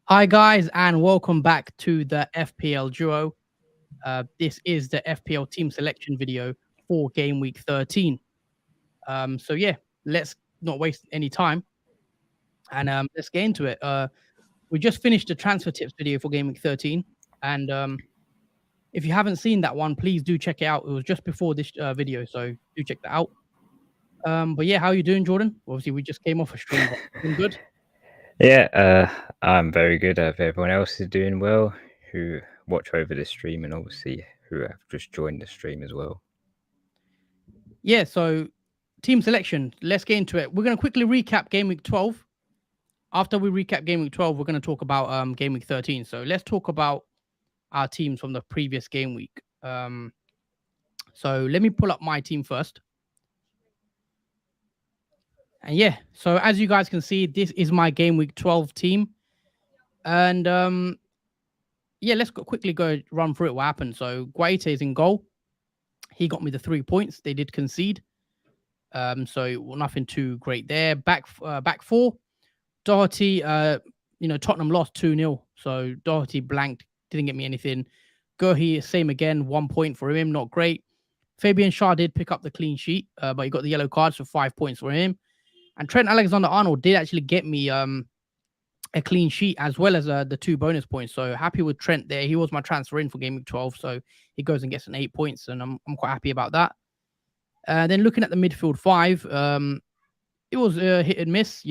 Hi guys, and welcome back to the FPL Duo. This is the FPL team selection video for Game Week 13. So yeah, let's not waste any time and let's get into it. We just finished the transfer tips video for Game Week 13, and if you haven't seen that one, please do check it out. It was just before this video, so do check that out. But yeah, how are you doing, Jordan? Obviously, we just came off a stream. But doing good? Yeah, I'm very good. If everyone else is doing well, who watch over the stream, and obviously who have just joined the stream as well. Yeah, so team selection. Let's get into it. We're going to quickly recap Game Week 12. After we recap Game Week 12, we're going to talk about Game Week 13. So let's talk about our teams from the previous game week. So let me pull up my team first. And yeah, so as you guys can see, this is my Game Week 12 team. And yeah, let's quickly go run through it what happened. So Guaita is in goal. He got me the 3 points. They did concede. So nothing too great there. Back four. Doherty, Tottenham lost 2-0. So Doherty blanked, didn't get me anything. Gohi, same again, 1 point for him, not great. Fabian Schär did pick up the clean sheet, but he got the yellow cards for 5 points for him. And Trent Alexander-Arnold did actually get me a clean sheet as well as the 2 bonus points. So happy with Trent there. He was my transfer in for Game Week 12. So he goes and gets an 8 points, and I'm quite happy about that. Then looking at the midfield 5, it was hit and miss,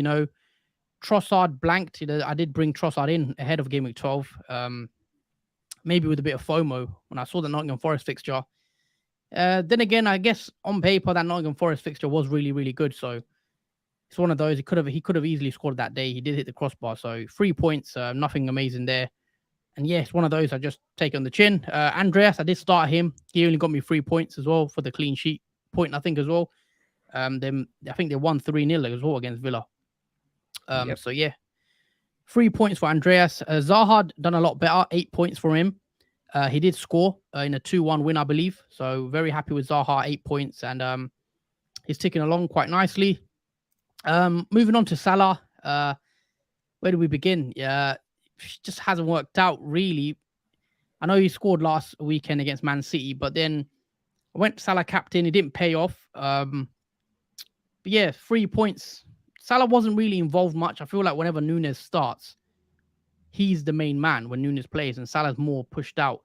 Trossard blanked. I did bring Trossard in ahead of Game Week 12. Maybe with a bit of FOMO when I saw the Nottingham Forest fixture. Then again, I guess on paper that Nottingham Forest fixture was really, really good. So it's one of those. He could have easily scored that day. He did hit the crossbar. So 3 points, nothing amazing there. And yeah, it's one of those I just take on the chin. Andreas, I did start him. He only got me 3 points as well for the clean sheet point, I think, as well. Then I think they won 3-0 as well against Villa. Yep. So yeah, 3 points for Andreas. Zaha done a lot better, 8 points for him. He did score in a 2-1 win, I believe. So very happy with Zaha, 8 points, and he's ticking along quite nicely. Moving on to Salah. Where do we begin? Yeah, just hasn't worked out really. I know he scored last weekend against Man City, but then I went Salah captain. He didn't pay off. But yeah, 3 points. Salah wasn't really involved much. I feel like whenever Núñez starts, he's the main man when Núñez plays, and Salah's more pushed out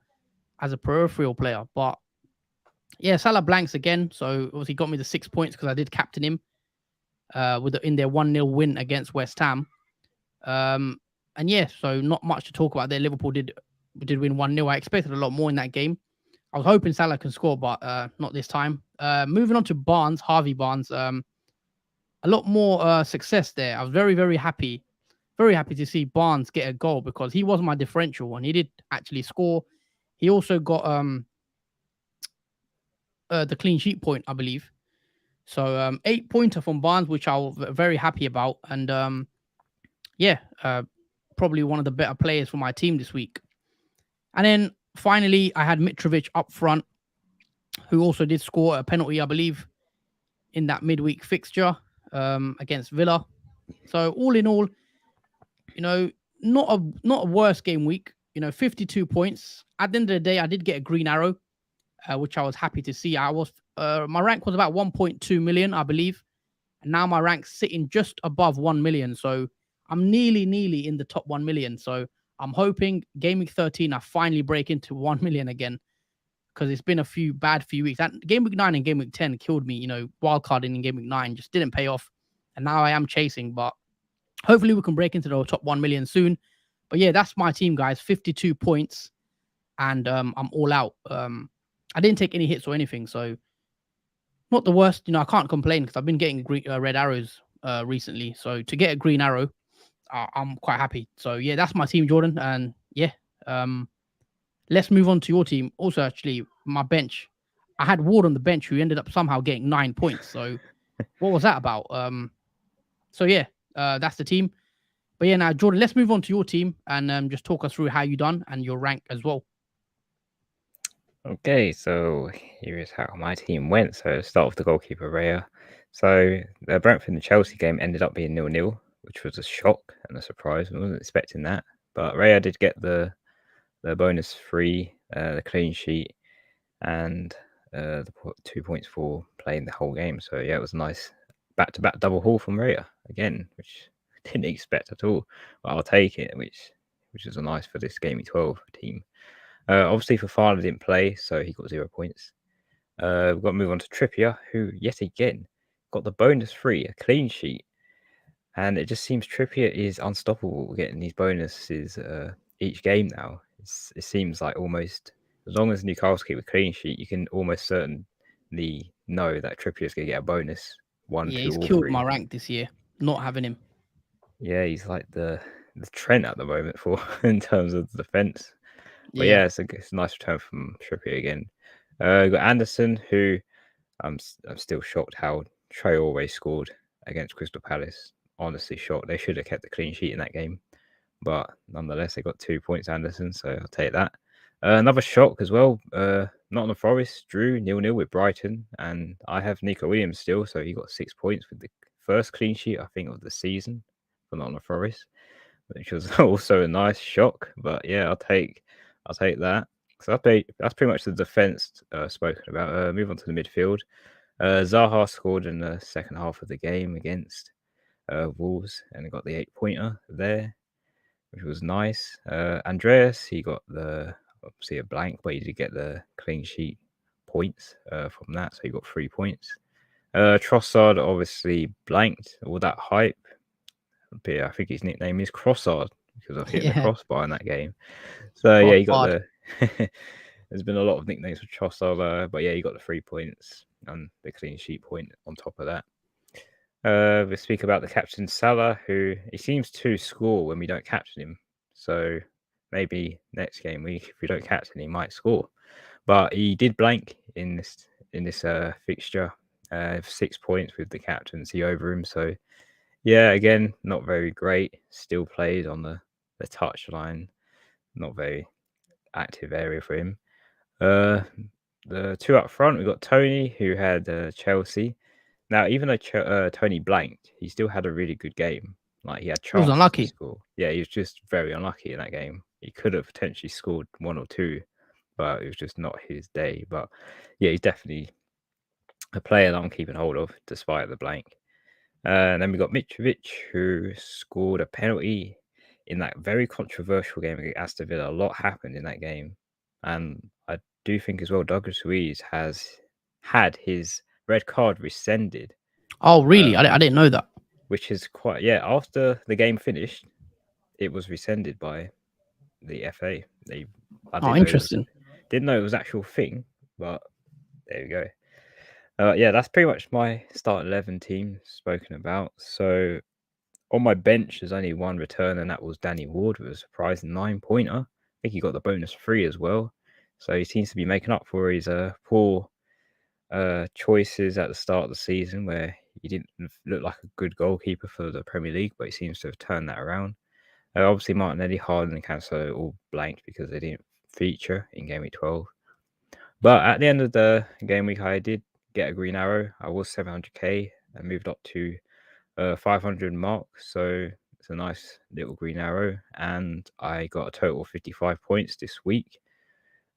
as a peripheral player. But yeah, Salah blanks again. So obviously got me the 6 points because I did captain him in their 1-0 win against West Ham. And yeah, so not much to talk about there. Liverpool did win 1-0. I expected a lot more in that game. I was hoping Salah can score, but not this time. Moving on to Barnes, Harvey Barnes. A lot more success there. I was very, very happy to see Barnes get a goal because he was my differential and he did actually score. He also got the clean sheet point, I believe. So 8 pointer from Barnes, which I was very happy about. And yeah, probably one of the better players for my team this week. And then finally, I had Mitrovic up front, who also did score a penalty, I believe, in that midweek fixture against Villa. So all in all, not a worse game week. 52 points. At the end of the day, I did get a green arrow, which I was happy to see. My rank was about 1.2 million, I believe, and now my rank's sitting just above 1 million. So I'm nearly in the top 1 million. So I'm hoping Game Week 13 I finally break into 1 million again, because it's been a few weeks. That Game Week 9 and Game Week 10 killed me. Wildcarding in Game Week 9 just didn't pay off, and now I am chasing. But hopefully we can break into the top 1 million soon. But yeah, that's my team, guys. 52 points, and I'm all out. I didn't take any hits or anything, so not the worst. I can't complain because I've been getting red arrows recently. So to get a green arrow, I'm quite happy. So yeah, that's my team, Jordan. And yeah, let's move on to your team. Also, actually, my bench. I had Ward on the bench who ended up somehow getting 9 points. So what was that about? So yeah, that's the team. But yeah, now Jordan, let's move on to your team and just talk us through how you done and your rank as well. Okay, so here is how my team went. So start with the goalkeeper, Raya. So the Brentford and Chelsea game ended up being 0-0, which was a shock and a surprise. I wasn't expecting that. But Raya did get the bonus 3, the clean sheet, and the 2 points for playing the whole game. So yeah, it was a nice back-to-back double haul from Raya again, which I didn't expect at all. But I'll take it, which is a nice for this Gameweek 12 team. Obviously, Fafana didn't play, so he got 0 points. We've got to move on to Trippier, who yet again got the bonus 3, a clean sheet. And it just seems Trippier is unstoppable getting these bonuses each game now. It seems like almost, as long as Newcastle keep a clean sheet, you can almost certainly know that Trippier is going to get a bonus 1, 2, he's or killed 3. my rank this year, not having him. Yeah, he's like the Trent at the moment for in terms of the defense. But yeah, it's a nice return from Trippier again. We've got Anderson, who I'm still shocked how Traore scored against Crystal Palace. Honestly shocked. They should have kept the clean sheet in that game. But nonetheless, they got 2 points, Anderson, so I'll take that. Another shock as well. Nottingham Forest drew 0-0 with Brighton, and I have Nico Williams still, so he got 6 points with the first clean sheet, I think, of the season for Nottingham Forest, which was also a nice shock. But yeah, I'll take that. So that's pretty much the defense spoken about. Move on to the midfield. Zaha scored in the second half of the game against Wolves and got the 8-pointer there, which was nice. Andreas, he got obviously a blank, but he did get the clean sheet points from that, so he got 3 points. Trossard obviously blanked all that hype. But I think his nickname is Crossard because of hitting the crossbar in that game. So yeah, he got the. There's been a lot of nicknames for Trossard, but yeah, he got the 3 points and the clean sheet point on top of that. We speak about the captain Salah, who he seems to score when we don't captain him. So maybe next game week, if we don't captain, he might score. But he did blank in this fixture, 6 points with the captaincy over him. So yeah, again, not very great. Still played on the touchline, not very active area for him. The two up front, we've got Tony, who had Chelsea. Now, even though Tony blanked, he still had a really good game. Like, he had chances to score. Yeah, he was just very unlucky in that game. He could have potentially scored 1 or 2, but it was just not his day. But yeah, he's definitely a player that I'm keeping hold of, despite the blank. And then we got Mitrovic, who scored a penalty in that very controversial game against Aston Villa. A lot happened in that game. And I do think as well, Douglas Luiz has had his red card rescinded. Oh, really? I didn't know that. Which is quite, after the game finished, it was rescinded by the FA. Interesting. Didn't know it was an actual thing, but there we go. That's pretty much my start 11 team spoken about. So on my bench, there's only one return, and that was Danny Ward with a surprising 9-pointer. I think he got the bonus 3 as well. So he seems to be making up for his poor choices at the start of the season, where he didn't look like a good goalkeeper for the Premier League, but he seems to have turned that around. Obviously, Martinelli, Harden, and Cancelo all blanked because they didn't feature in Game Week 12. But at the end of the game week, I did get a green arrow. I was 700k and moved up to 500 mark. So it's a nice little green arrow. And I got a total of 55 points this week.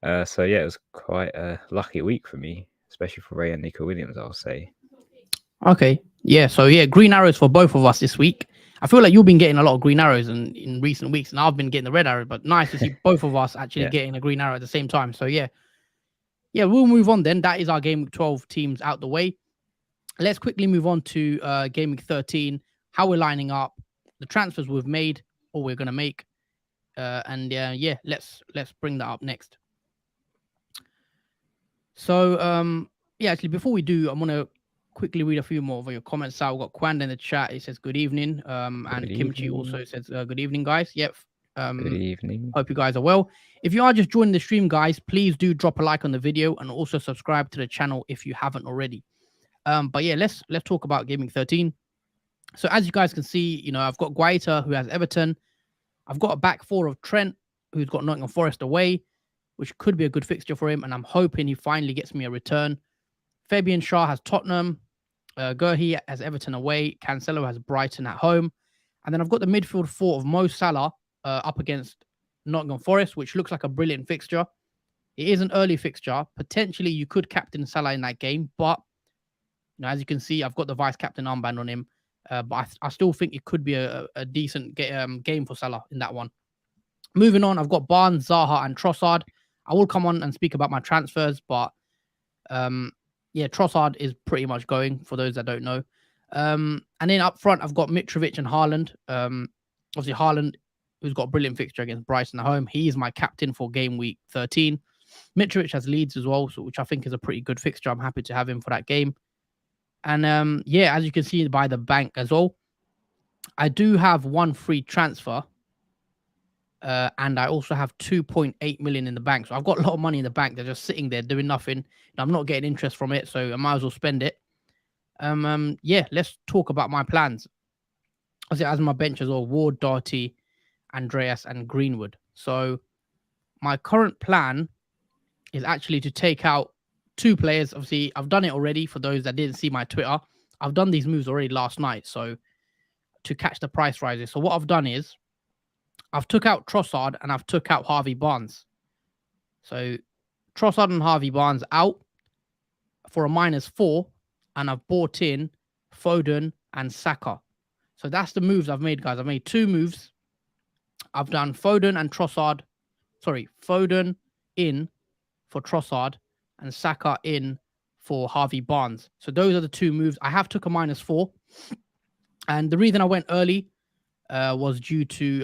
So yeah, it was quite a lucky week for me, especially for Ray and Nico Williams, I'll say. Okay. Yeah. So yeah, green arrows for both of us this week. I feel like you've been getting a lot of green arrows in recent weeks, and I've been getting the red arrow. But nice to see both of us actually getting a green arrow at the same time. So yeah, we'll move on then. That is our Game Week 12 teams out the way. Let's quickly move on to Game Week 13, how we're lining up, the transfers we've made or we're going to make. Let's bring that up next. So, actually, before we do, I'm going to quickly read a few more of your comments. So I've got Kwanda in the chat. He says, good evening. And Kimchi also says, good evening, guys. Yep. Good evening. Hope you guys are well. If you are just joining the stream, guys, please do drop a like on the video and also subscribe to the channel if you haven't already. But yeah, let's talk about Game Week 13. So as you guys can see, I've got Guaita, who has Everton. I've got a back four of Trent, who's got Nottingham Forest away, which could be a good fixture for him. And I'm hoping he finally gets me a return. Fabian Schär has Tottenham. Gurhi has Everton away. Cancelo has Brighton at home. And then I've got the midfield four of Mo Salah up against Nottingham Forest, which looks like a brilliant fixture. It is an early fixture. Potentially, you could captain Salah in that game, but as you can see, I've got the vice captain armband on him. But I still think it could be a decent game for Salah in that one. Moving on, I've got Barnes, Zaha, and Trossard. I will come on and speak about my transfers, but Trossard is pretty much going for those that don't know. And then up front, I've got Mitrovic and Haaland. Obviously, Haaland, who's got a brilliant fixture against Brighton at home. He is my captain for game week 13. Mitrovic has Leeds as well, which I think is a pretty good fixture. I'm happy to have him for that game. And as you can see by the bank as well, I do have one free transfer. And I also have 2.8 million in the bank. So I've got a lot of money in the bank. They're just sitting there doing nothing. And I'm not getting interest from it. So I might as well spend it. Let's talk about my plans. As my bench as well, Ward, Doherty, Andreas, and Greenwood. So my current plan is actually to take out two players. Obviously, I've done it already for those that didn't see my Twitter. I've done these moves already last night. So to catch the price rises. So what I've done is I've took out Trossard and I've took out Harvey Barnes. So Trossard and Harvey Barnes out for a -4. And I've bought in Foden and Saka. So that's the moves I've made, guys. I've made two moves. I've done Foden and Trossard. Sorry, Foden in for Trossard and Saka in for Harvey Barnes. So those are the two moves. I have took a -4. And the reason I went early was due to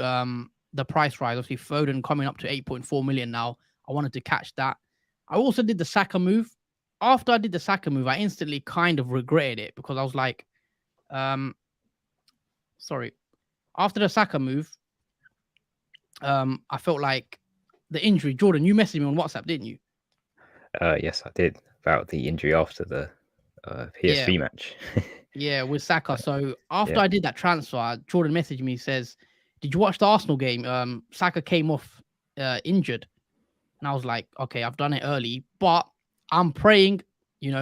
the price rise. Obviously, Foden coming up to 8.4 million now. I wanted to catch that. I also did the Saka move. After I did the Saka move, I instantly kind of regretted it because I was like, after the Saka move, I felt like the injury. Jordan, you messaged me on WhatsApp, didn't you? Yes, I did, about the injury after the PSV match. Yeah, with Saka. So after I did that transfer, Jordan messaged me, says, "Did you watch the Arsenal game? Saka came off injured." And I was like, okay, I've done it early, but I'm praying,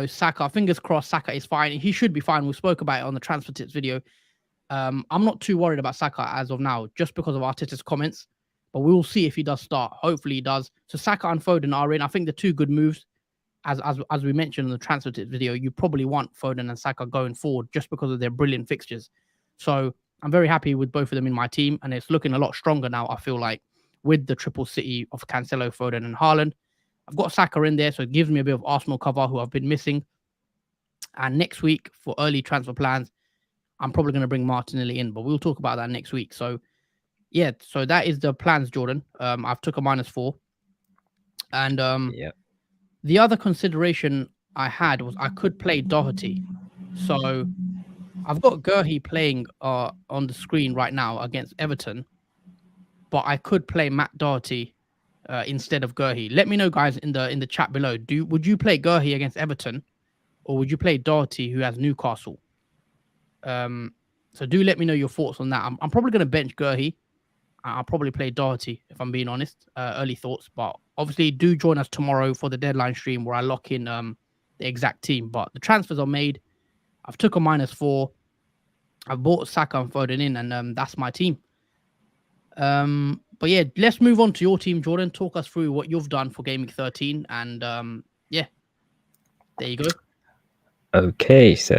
Saka, fingers crossed, Saka is fine. He should be fine. We spoke about it on the transfer tips video. I'm not too worried about Saka as of now, just because of Arteta's comments. But we will see if he does start. Hopefully he does. So Saka and Foden are in. I think the two good moves. As we mentioned in the transfer tips video, you probably want Foden and Saka going forward just because of their brilliant fixtures. So I'm very happy with both of them in my team, and it's looking a lot stronger now, I feel like, with the triple city of Cancelo, Foden, and Haaland. I've got Saka in there, so it gives me a bit of Arsenal cover, who I've been missing. And next week, for early transfer plans, I'm probably going to bring Martinelli in, but we'll talk about that next week. So, so that is the plans, Jordan. I've took a -4. And the other consideration I had was I could play Doherty. So I've got Gurhey playing on the screen right now against Everton, but I could play Matt Doherty instead of Gurhey. Let me know, guys, in the chat below. Would you play Gurhey against Everton, or would you play Doherty, who has Newcastle? So do let me know your thoughts on that. I'm probably going to bench Gurhey. I'll probably play Doherty, if I'm being honest. Early thoughts, but obviously do join us tomorrow for the deadline stream where I lock in the exact team. But the transfers are made. I've took a -4. I've bought Saka and Foden in, and that's my team. But yeah, let's move on to your team, Jordan. Talk us through what you've done for Game Week 13, and there you go. Okay, so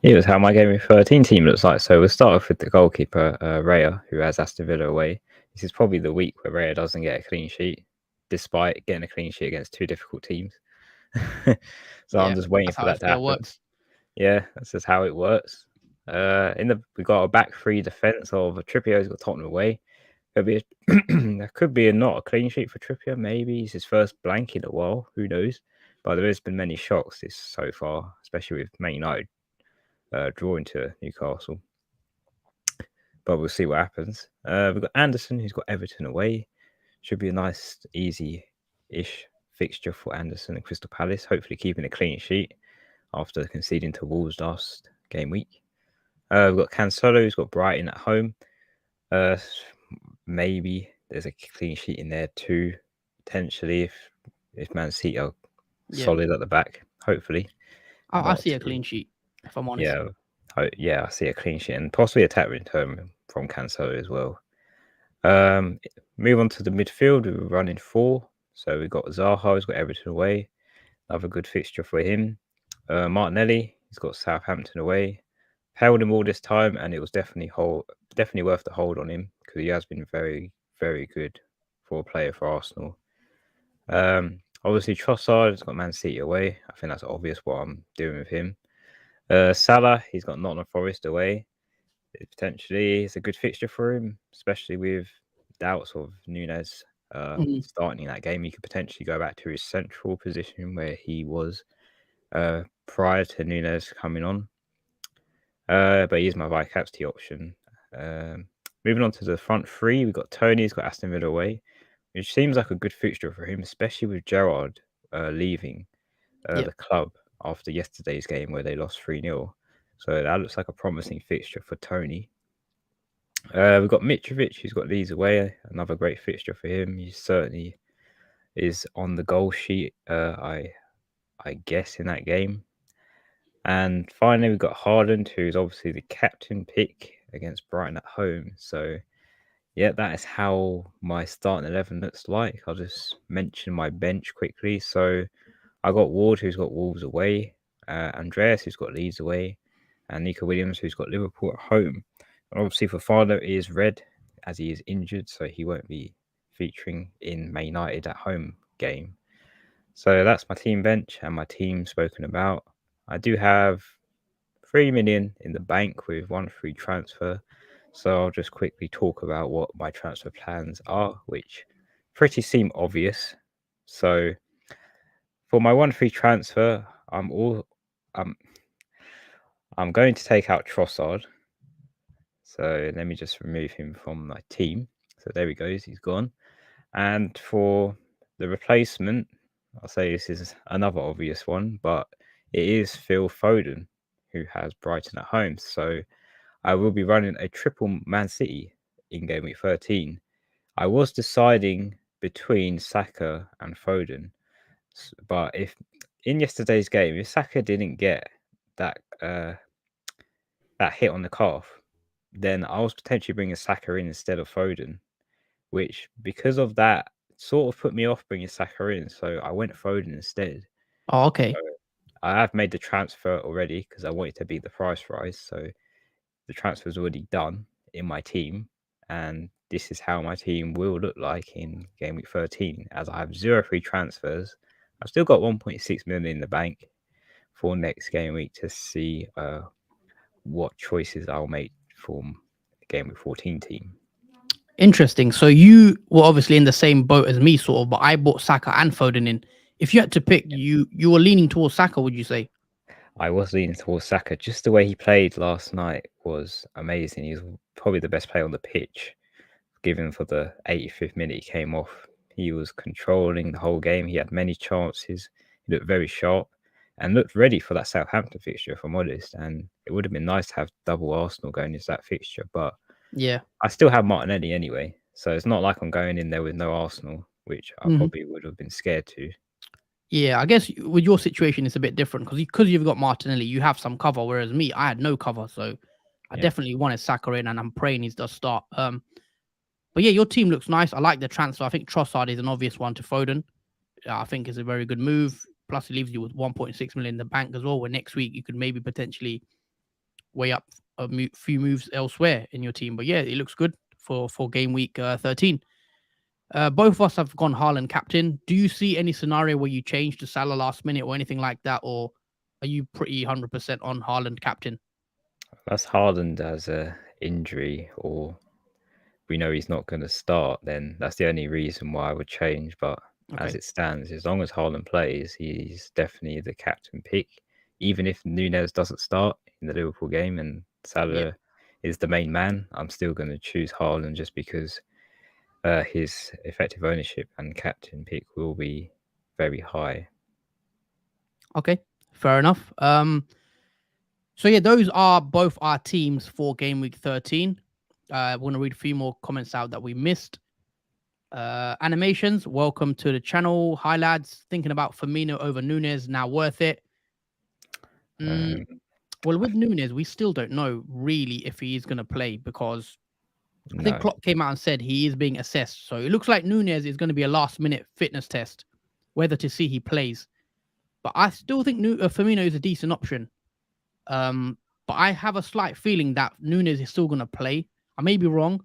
here's how my Game Week 13 team looks like. So we'll start off with the goalkeeper, Raya, who has Aston Villa away. This is probably the week where Raya doesn't get a clean sheet, despite getting a clean sheet against two difficult teams. I'm just waiting for that to happen. Works. Yeah, that's just how it works. We've got a back three defense of Trippier, who's got Tottenham away. There could be not a clean sheet for Trippier. Maybe it's his first blank in a while. Who knows? But there has been many shocks so far, especially with Man United drawing to Newcastle. But we'll see what happens. We've got Anderson, who's got Everton away. Should be a nice, easy-ish fixture for Anderson and Crystal Palace. Hopefully keeping a clean sheet after conceding to Wolves last game week. We've got Cancelo, who's got Brighton at home. Maybe there's a clean sheet in there too, potentially, if Man City are solid at the back, hopefully. I see a clean sheet, if I'm honest. Yeah, Yeah, I see a clean sheet and possibly a tap return from Cancelo as well. Move on to the midfield. We're running four. So we've got Zaha, he's got Everton away. Another good fixture for him. Martinelli, he's got Southampton away. Held him all this time, and it was definitely worth the hold on him because he has been very, very good for a player for Arsenal. Obviously Trossard has got Man City away. I think that's obvious what I'm doing with him. Salah, he's got Nottingham Forest away. Potentially, it's a good fixture for him, especially with doubts of Nunes starting that game. He could potentially go back to his central position where he was prior to Nunes coming on. But he's my vice captaincy option. Moving on to the front three, we've got Tony, he's got Aston Villa away, which seems like a good fixture for him, especially with Gerrard leaving the club after yesterday's game where they lost 3-0. So that looks like a promising fixture for Tony. We've got Mitrovic, who's got Leeds away, another great fixture for him. He certainly is on the goal sheet, I guess, in that game. And finally, we've got Haaland, who's obviously the captain pick against Brighton at home. So, yeah, that is how my starting 11 looks like. I'll just mention my bench quickly. So, I got Ward, who's got Wolves away, Andreas, who's got Leeds away, and Nico Williams, who's got Liverpool at home. And obviously, Fofana is red as he is injured, so he won't be featuring in Man United at home game. So that's my team bench and my team spoken about. I do have 3 million in the bank with one free transfer. So I'll just quickly talk about what my transfer plans are, which pretty seem obvious. So for my one free transfer, I'm going to take out Trossard. So let me just remove him from my team. So there he goes, he's gone. And for the replacement, I'll say this is another obvious one, but it is Phil Foden, who has Brighton at home. So I will be running a triple Man City in game week 13. I was deciding between Saka and Foden, but if in yesterday's game, if Saka didn't get that that hit on the calf, then I was potentially bringing Saka in instead of Foden, which because of that sort of put me off bringing Saka in. So I went Foden instead. Oh, okay. So I have made the transfer already because I wanted to beat the price rise. So the transfer is already done in my team. And this is how my team will look like in game week 13. As I have 0 free transfers, I've still got 1.6 million in the bank for next game week to see what choices I'll make for game week 14 team. Interesting. So you were obviously in the same boat as me, sort of, but I bought Saka and Foden in. If you had to pick, you were leaning towards Saka, would you say? I was leaning towards Saka. Just the way he played last night was amazing. He was probably the best player on the pitch, given for the 85th minute he came off. He was controlling the whole game. He had many chances. He looked very sharp and looked ready for that Southampton fixture, if I'm honest. And it would have been nice to have double Arsenal going into that fixture. But Yeah. I still have Martinelli anyway. So it's not like I'm going in there with no Arsenal, which I probably would have been scared to. Yeah, I guess with your situation, it's a bit different because you've got Martinelli, you have some cover, whereas me, I had no cover, so I Yeah. definitely wanted Saka in, and I'm praying he does start. But yeah, your team looks nice. I like the transfer. I think Trossard is an obvious one to Foden. I think it's a very good move. Plus, it leaves you with 1.6 million in the bank as well. Where next week you could maybe potentially weigh up a few moves elsewhere in your team. But yeah, it looks good for game week 13. Both of us have gone Haaland captain. Do you see any scenario where you change to Salah last minute or anything like that, or are you pretty 100% on Haaland captain? That's Haaland as a injury, or we know he's not going to start, then that's the only reason why I would change. But as Okay. it stands, as long as Haaland plays, he's definitely the captain pick. Even if Nunes doesn't start in the Liverpool game and Yeah. Salah is the main man, I'm still going to choose Haaland just because his effective ownership and captain pick will be very high. Okay. Fair enough. So yeah, those are both our teams for game week 13. We're gonna read a few more comments out that we missed. Animations, welcome to the channel. Hi lads, thinking about Firmino over Nunes, now worth it. Um, Well, with Nunes, we still don't know really if he is going to play because I think No. Klopp came out and said he is being assessed. So it looks like Nunes is going to be a last-minute fitness test, whether to see he plays. But I still think Firmino is a decent option. But I have a slight feeling that Nunes is still going to play. I may be wrong,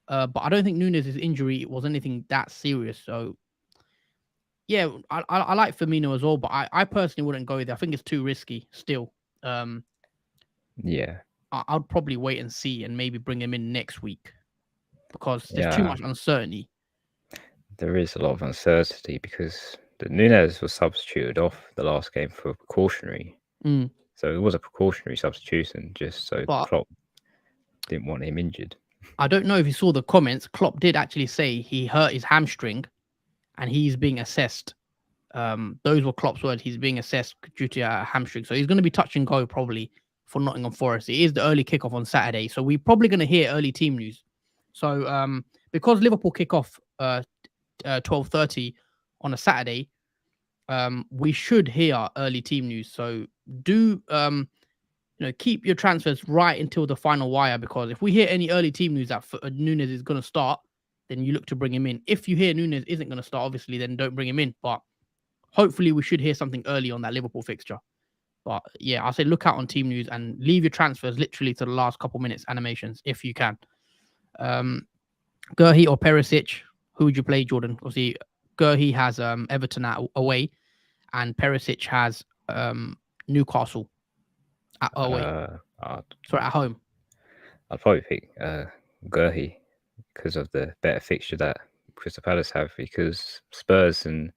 but I don't think Nunes' injury was anything that serious. So yeah, I like Firmino as well, but I personally wouldn't go there. I think it's too risky still. Um, Yeah. I'd probably wait and see and maybe bring him in next week because there's too Yeah. much uncertainty. There is a lot of uncertainty because the Nunes was substituted off the last game for precautionary. Mm. So it was a precautionary substitution just so But Klopp didn't want him injured. I don't know if you saw the comments. Klopp did actually say he hurt his hamstring and he's being assessed. Those were Klopp's words. He's being assessed due to a hamstring. So he's going to be touch and go probably for Nottingham Forest. It is the early kickoff on Saturday. So we're probably going to hear early team news. So because Liverpool kick off 12:30 on a Saturday, we should hear early team news. So do keep your transfers right until the final wire, because if we hear any early team news that Nunes is going to start, then you look to bring him in. If you hear Nunes isn't going to start, obviously, then don't bring him in. But hopefully we should hear something early on that Liverpool fixture. But yeah, I'll say look out on team news and leave your transfers literally to the last couple minutes animations if you can. Gurhi or Perisic, who would you play, Jordan? Obviously, Gurhi has Everton away and Perisic has Newcastle away. Sorry, at home. I'd probably pick Gurhi because of the better fixture that Crystal Palace have, because Spurs and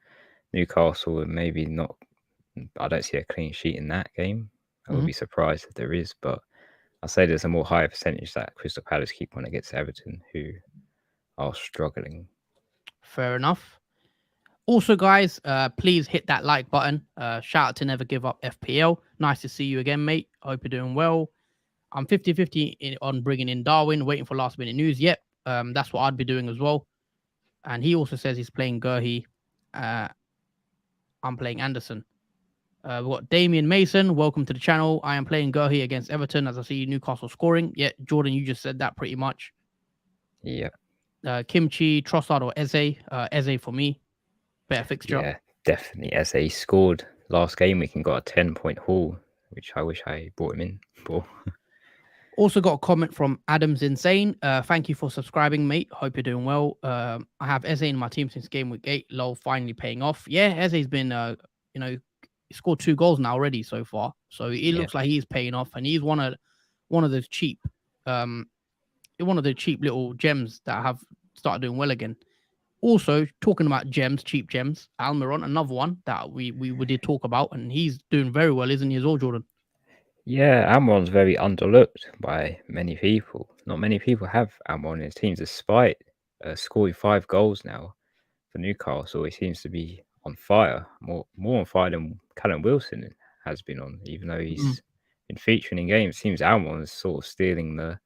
Newcastle are maybe not. I don't see a clean sheet in that game. I would be surprised if there is, but I'll say there's a more higher percentage that Crystal Palace keep when it gets Everton, who are struggling. Fair enough. Also, guys, please hit that like button. Shout out to Never Give Up FPL. Nice to see you again, mate. I hope you're doing well. I'm 50-50 on bringing in Darwin, waiting for last minute news. Yep, that's what I'd be doing as well. And he also says he's playing Gurhi. I'm playing Anderson. We've got Damian Mason. Welcome to the channel. I am playing Gurhi against Everton as I see Newcastle scoring. Yeah, Jordan, you just said that pretty much. Yeah. Kimchi, Trossard or Eze. Eze for me. Better fixture. Yeah, definitely. Eze scored last game week and got a 10-point haul, which I wish I brought him in for. Also got a comment from Adams Insane. Thank you for subscribing, mate. Hope you're doing well. I have Eze in my team since game week 8. Lol, finally paying off. Yeah, Eze's been, he scored 2 goals now already so far. So it looks like he's paying off, and he's one of those cheap, one of the cheap little gems that have started doing well again. Also, talking about gems, cheap gems, Almiron, another one that we did talk about, and he's doing very well, isn't he, as well, Jordan? Yeah, Almiron's very underlooked by many people. Not many people have Almiron in his teams, despite scoring 5 goals now for Newcastle. He seems to be on fire, more on fire than Callum Wilson has been on, even though he's been featuring in games. It seems Almiron is sort of stealing the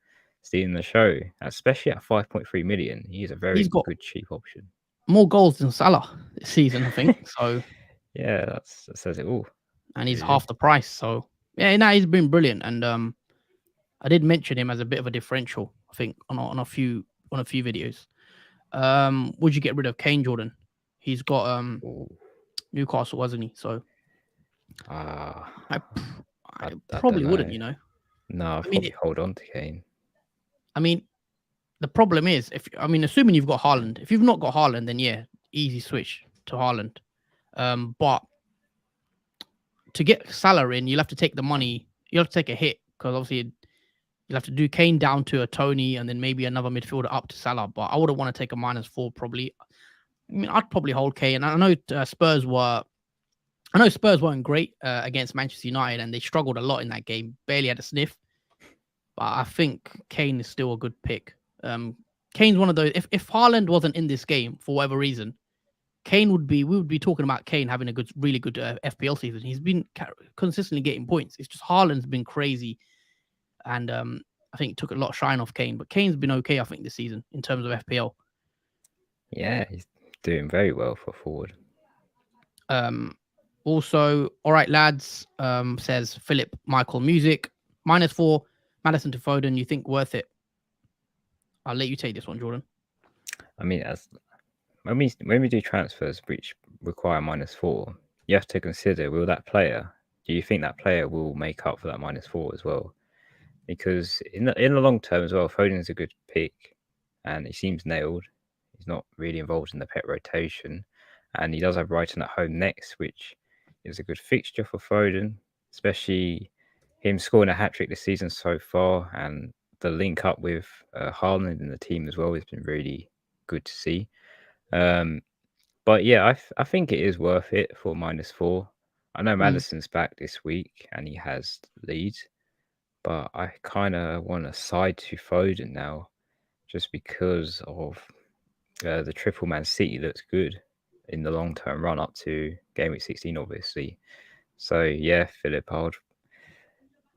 show, especially at 5.3 million. He's a very good cheap option. More goals than Salah this season, I think. So yeah, that says it all. And he's half the price. So yeah, no, he's been brilliant. And I did mention him as a bit of a differential, I think, on a few videos. Would you get rid of Kane, Jordan? He's got Newcastle, wasn't he? So I probably wouldn't, you know. No, I'd probably hold on to Kane. I mean, the problem is, assuming you've got Haaland. If you've not got Haaland, then yeah, easy switch to Haaland. But to get Salah in, you'll have to take the money. You have to take a hit, because obviously you'll have to do Kane down to a Tony and then maybe another midfielder up to Salah. But I wouldn't want to take a -4 probably. I mean, I'd probably hold Kane. I know Spurs weren't great against Manchester United, and they struggled a lot in that game. Barely had a sniff. But I think Kane is still a good pick. Kane's one of those. If Haaland wasn't in this game for whatever reason, we would be talking about Kane having a really good FPL season. He's been consistently getting points. It's just Haaland's been crazy, and I think it took a lot of shine off Kane. But Kane's been okay, I think, this season in terms of FPL. Yeah, he's doing very well for forward. Also, all right, lads, says Philip Michael Music. -4, Madison to Foden. You think worth it? I'll let you take this one, Jordan. I mean, as when we do transfers which require -4, you have to consider, will that player? Do you think that player will make up for that -4 as well? Because in the long term as well, Foden's a good pick, and he seems nailed. He's not really involved in the pet rotation, and he does have Brighton at home next, which is a good fixture for Foden, especially him scoring a hat trick this season so far, and the link up with Haaland in the team as well has been really good to see. But yeah, I think it is worth it for -4. I know Madison's back this week and he has leads, but I kind of want to side to Foden now, just because of the triple Man City looks good in the long term run up to Gameweek 16, obviously. So yeah, Philip,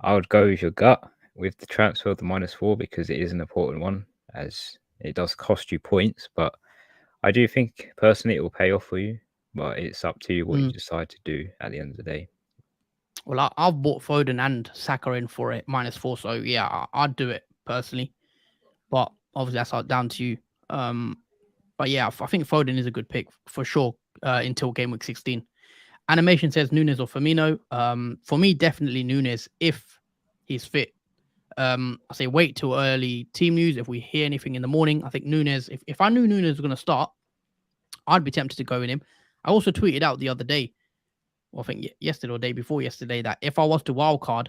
I would go with your gut with the transfer of the -4 because it is an important one, as it does cost you points. But I do think personally it will pay off for you. But it's up to you what you decide to do at the end of the day. Well, I've bought Foden and Saka in for it -4, so yeah, I'd do it personally. But obviously that's down to you. But yeah, I think Foden is a good pick for sure until game week 16. Animation says Nunes or Firmino. For me, definitely Nunes if he's fit. I say wait till early team news. If we hear anything in the morning, I think Nunes, if I knew Nunes was going to start, I'd be tempted to go in him. I also tweeted out the other day, or I think yesterday or day before yesterday, that if I was to wildcard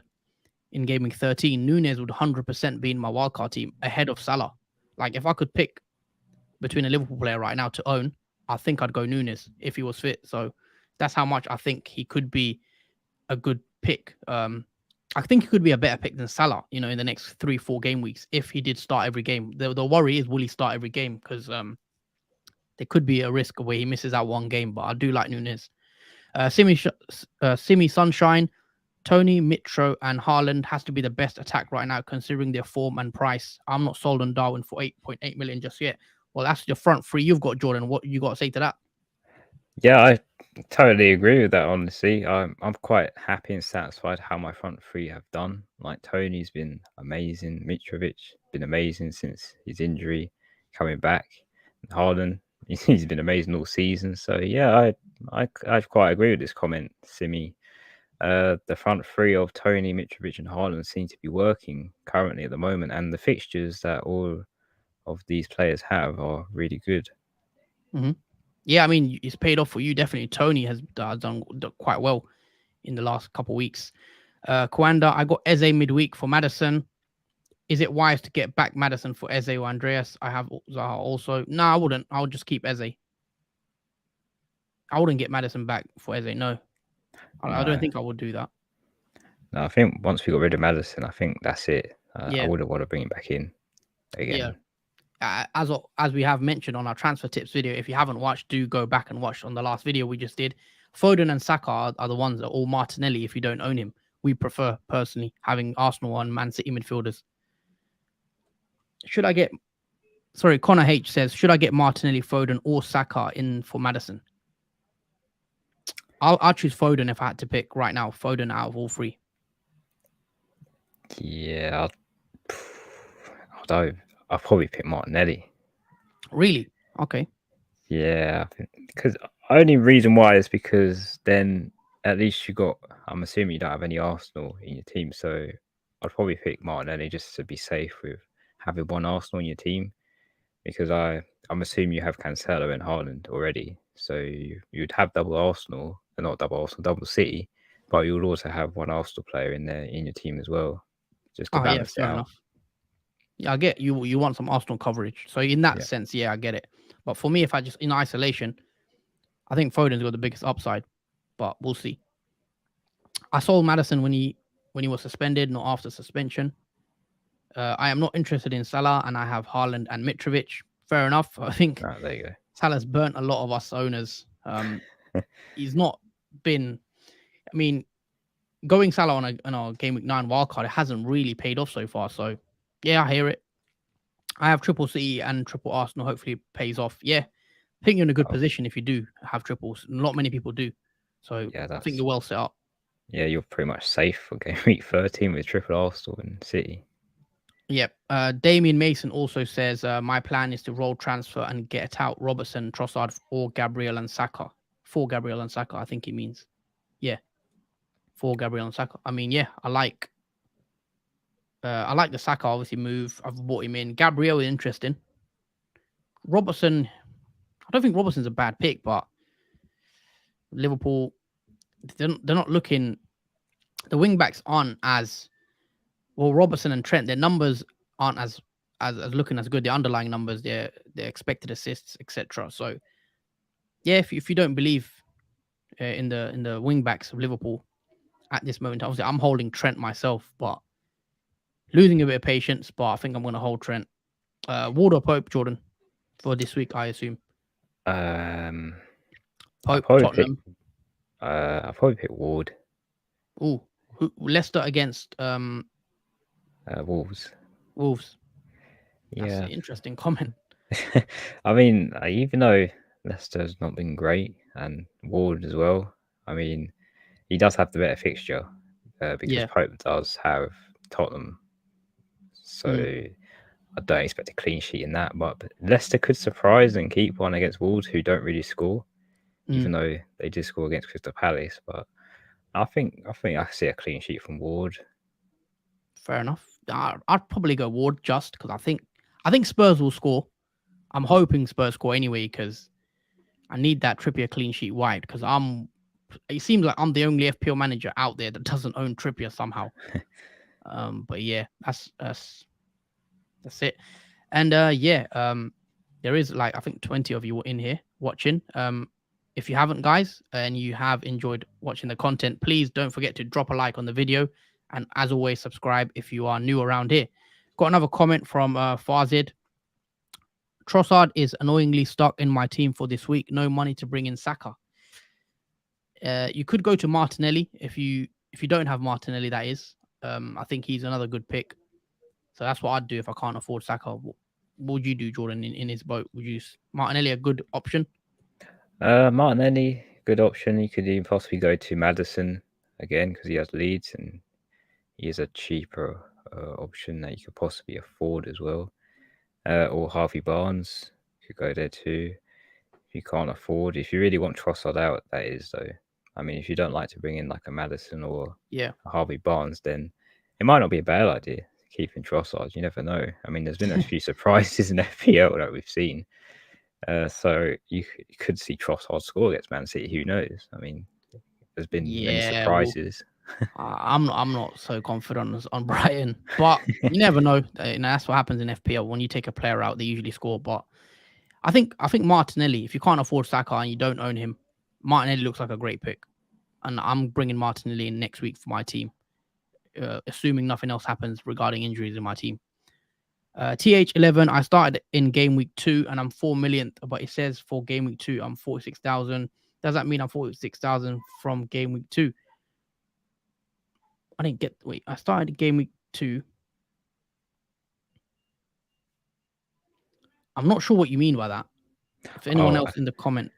in gaming 13, Nunes would 100% be in my wildcard team ahead of Salah. Like if I could pick between a Liverpool player right now to own, I think I'd go Nunes if he was fit. So that's how much I think he could be a good pick. I think he could be a better pick than Salah, in the next 3-4 game weeks if he did start every game. The worry is, will he start every game? Because there could be a risk where he misses out one game, but I do like Nunes. Simi Sunshine, Tony, Mitro, and Haaland has to be the best attack right now, considering their form and price. I'm not sold on Darwin for 8.8 million just yet. Well, that's your front three you've got, Jordan. What you got to say to that? Yeah, I totally agree with that, honestly. I'm quite happy and satisfied how my front three have done. Like, Tony's been amazing. Mitrovic been amazing since his injury coming back. Haaland, he's been amazing all season. So yeah, I quite agree with this comment, Simi. The front three of Tony, Mitrovic, and Haaland seem to be working currently at the moment, and the fixtures that all of these players have are really good. Mm-hmm. Yeah, I mean, it's paid off for you. Definitely, Tony has done quite well in the last couple of weeks. Kwanda, I got Eze midweek for Madison. Is it wise to get back Madison for Eze or Andreas? I have Zaha also. No, I wouldn't. I would just keep Eze. I wouldn't get Madison back for Eze. No, I don't think I would do that. No, I think once we got rid of Madison, I think that's it. Yeah. I wouldn't want to bring him back in again. Yeah. As we have mentioned on our transfer tips video, if you haven't watched, do go back and watch on the last video we just did. Foden and Saka are the ones that, or Martinelli if you don't own him. We prefer personally having Arsenal and Man City midfielders. Connor H says, should I get Martinelli, Foden, or Saka in for Madison? I'll choose Foden if I had to pick right now. Foden out of all three. Yeah, I'll probably pick Martinelli. Really? Okay. Yeah, because only reason why is because then at least I'm assuming you don't have any Arsenal in your team, so I'd probably pick Martinelli just to be safe with having one Arsenal in your team, because I'm assuming you have Cancelo and Haaland already, so you'd have double Arsenal, not double Arsenal, double City, but you would also have one Arsenal player in there in your team as well, just to balance it out. Enough. Yeah, I get you. You want some Arsenal coverage, so in that sense, yeah, I get it. But for me, if I just in isolation, I think Foden's got the biggest upside, but we'll see. I sold Madison when he was suspended, not after suspension. I am not interested in Salah, and I have Haaland and Mitrovic. Fair enough. I think there you go. Salah's burnt a lot of us owners. He's not been. I mean, going Salah on a game week 9 wildcard, it hasn't really paid off so far. So, yeah, I hear it. I have triple City and triple Arsenal. Hopefully, it pays off. Yeah, I think you're in a good position if you do have triples. Not many people do. So Yeah, I think you're well set up. Yeah, you're pretty much safe for game week 13 with triple Arsenal and City. Yep. Damien Mason also says, my plan is to roll transfer and get out Robertson, Trossard, or Gabriel and Saka. For Gabriel and Saka, I think he means. Yeah. For Gabriel and Saka. I mean, yeah, I like the Saka obviously move. I've bought him in. Gabriel is interesting. Robertson, I don't think Robertson's a bad pick, but Liverpool, they're not looking. The wing backs aren't as well. Robertson and Trent, their numbers aren't as looking as good. The underlying numbers, their expected assists, etc. So yeah, if you don't believe in the wing backs of Liverpool at this moment, obviously I'm holding Trent myself, but losing a bit of patience. But I think I'm going to hold Trent. Ward or Pope, Jordan, for this week, I assume. Pope, Tottenham. I'll probably pick Ward. Ooh, Leicester against Wolves. Wolves. That's Yeah. an interesting comment. I mean, even though Leicester's not been great, and Ward as well, I mean, he does have the better fixture because Pope does have Tottenham. So I don't expect a clean sheet in that. But Leicester could surprise and keep one against Wolves, who don't really score, even though they did score against Crystal Palace. But I think I see a clean sheet from Ward. Fair enough. I'd probably go Ward just because I think Spurs will score. I'm hoping Spurs score anyway because I need that Trippier clean sheet wide because it seems like I'm the only FPL manager out there that doesn't own Trippier somehow. But yeah, that's it. And there is like I think 20 of you in here watching. If you haven't, guys, and you have enjoyed watching the content, please don't forget to drop a like on the video. And as always, subscribe if you are new around here. Got another comment from Fazid. Trossard is annoyingly stuck in my team for this week. No money to bring in Saka. You could go to Martinelli if you don't have Martinelli, that is. I think he's another good pick. So that's what I'd do if I can't afford Saka. What would you do, Jordan, in his boat? Would you Martinelli a good option? Martinelli, good option. You could even possibly go to Maddison again because he has Leeds and he is a cheaper option that you could possibly afford as well. Or Harvey Barnes could go there too. If you can't afford, if you really want Trossard out, that is though. I mean, if you don't like to bring in like a Maddison or a Harvey Barnes, then it might not be a bad idea keeping Trossard. You never know. I mean, there's been a few surprises in FPL that we've seen. So you could see Trossard score against Man City. Who knows? I mean, there's been many surprises. I'm not so confident on Brighton, but you never know. That's what happens in FPL. When you take a player out, they usually score. But I think Martinelli, if you can't afford Saka and you don't own him, Martinelli looks like a great pick. And I'm bringing Martinelli in next week for my team, assuming nothing else happens regarding injuries in my team. TH11, I started in game week 2 and I'm 4 millionth, but it says for game week 2, I'm 46,000. Does that mean I'm 46,000 from game week 2? I didn't get. Wait, I started game week 2. I'm not sure what you mean by that. If anyone else in the comment,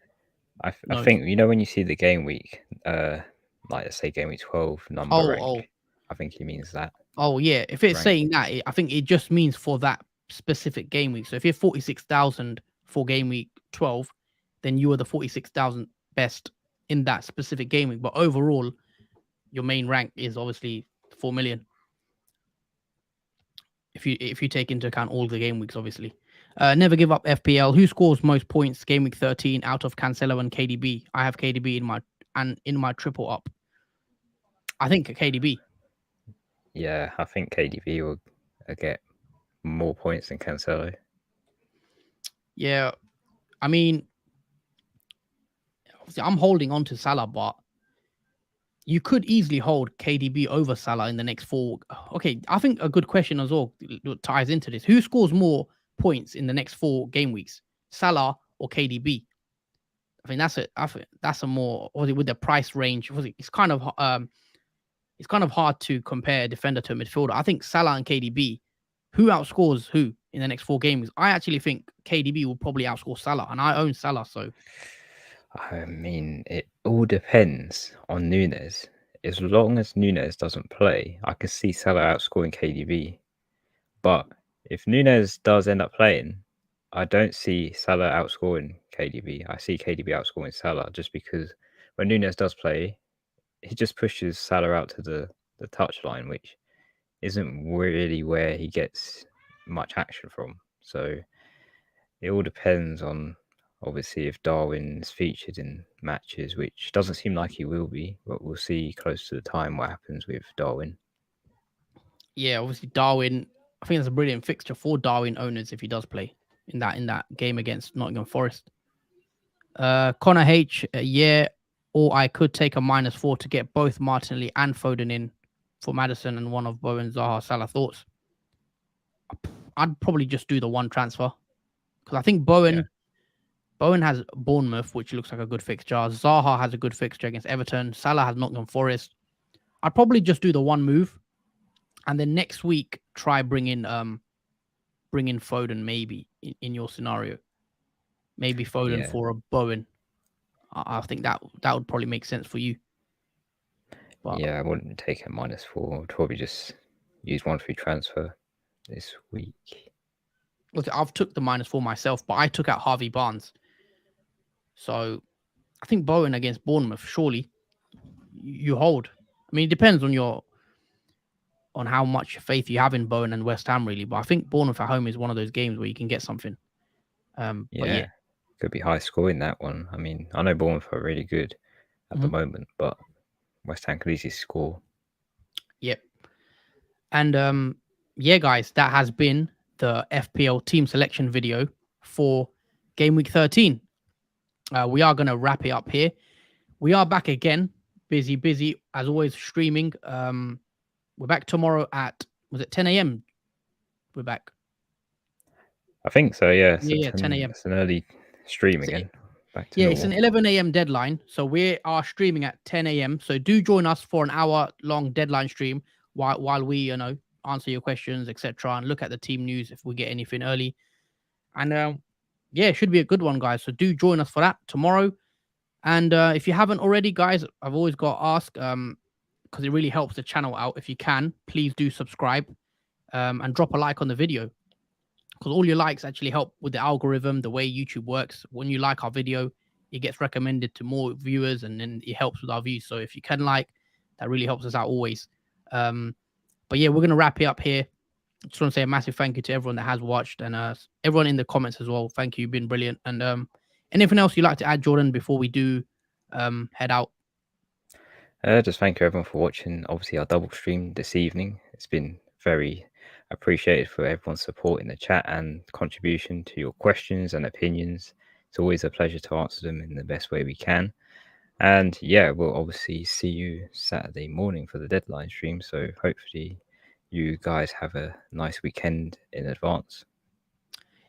I think when you see the game week, like let's say game week 12 number rank, I think he means that. Oh yeah, if it's saying that, I think it just means for that specific game week. So if you're 46,000 for game week 12, then you are the 46,000 best in that specific game week. But overall, your main rank is obviously 4 million. If you take into account all the game weeks, obviously. Never give up FPL. Who scores most points game week 13 out of Cancelo and KDB? I have KDB in my triple up. I think KDB. Yeah, I think KDB will get more points than Cancelo. Yeah, I mean, obviously I'm holding on to Salah, but you could easily hold KDB over Salah in the next 4. Okay, I think a good question as well ties into this. Who scores more points in the next 4 game weeks, Salah or KDB? I think that's a more with the price range. It's kind of hard to compare a defender to a midfielder. I think Salah and KDB, who outscores who in the next 4 games? I actually think KDB will probably outscore Salah, and I own Salah, so I mean, it all depends on Nunes. As long as Nunes doesn't play, I can see Salah outscoring KDB. But if Nunes does end up playing, I don't see Salah outscoring KDB. I see KDB outscoring Salah just because when Nunes does play, he just pushes Salah out to the touchline, which isn't really where he gets much action from. So it all depends on, obviously, if Darwin's featured in matches, which doesn't seem like he will be, but we'll see close to the time what happens with Darwin. Yeah, obviously Darwin. I think that's a brilliant fixture for Darwin owners if he does play in that game against Nottingham Forest. Connor H, yeah, or I could take a -4 to get both Martinelli and Foden in for Maddison and one of Bowen, Zaha, Salah. Thoughts? I'd probably just do the one transfer because I think Bowen has Bournemouth, which looks like a good fixture. Zaha has a good fixture against Everton. Salah has Nottingham Forest. I'd probably just do the one move, and then next week try bring in Foden maybe in your scenario. Maybe Foden for a Bowen. I think that would probably make sense for you. But yeah, I wouldn't take a -4. I'd probably just use one free transfer this week. Look, I've took the -4 myself, but I took out Harvey Barnes. So I think Bowen against Bournemouth, surely you hold. I mean, it depends on how much faith you have in Bowen and West Ham, really. But I think Bournemouth at home is one of those games where you can get something. But yeah. Could be high scoring that one. I mean, I know Bournemouth are really good at the moment, but West Ham could easily score. Yep. And yeah, guys, that has been the FPL team selection video for Game Week 13. We are going to wrap it up here. We are back again. Busy, as always, streaming. We're back tomorrow at, was it 10 a.m.? We're back. I think so, yeah. So yeah, 10 a.m. It's an early stream again. Back to normal. It's an 11 a.m. deadline. So we are streaming at 10 a.m. So do join us for an hour-long deadline stream while we, answer your questions, etc., and look at the team news if we get anything early. And it should be a good one, guys. So do join us for that tomorrow. And if you haven't already, guys, I've always got to ask, because it really helps the channel out. If you can, please do subscribe and drop a like on the video, because all your likes actually help with the algorithm, the way YouTube works. When you like our video, it gets recommended to more viewers, and then it helps with our views. So if you can like, that really helps us out always. But yeah, we're going to wrap it up here. I just want to say a massive thank you to everyone that has watched, and everyone in the comments as well. Thank you. You've been brilliant. And anything else you'd like to add, Jordan, before we do head out? Just thank you everyone for watching. Obviously, our double stream this evening. It's been very appreciated for everyone's support in the chat and contribution to your questions and opinions. It's always a pleasure to answer them in the best way we can. And yeah, we'll obviously see you Saturday morning for the deadline stream. So hopefully you guys have a nice weekend in advance.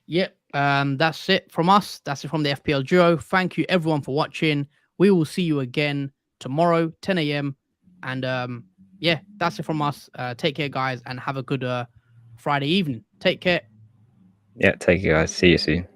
Yep. That's it from us. That's it from the FPL Duo. Thank you everyone for watching. We will see you again tomorrow, 10 a.m. And that's it from us. Take care, guys, and have a good Friday evening. Take care. Yeah, take care, guys. See you soon.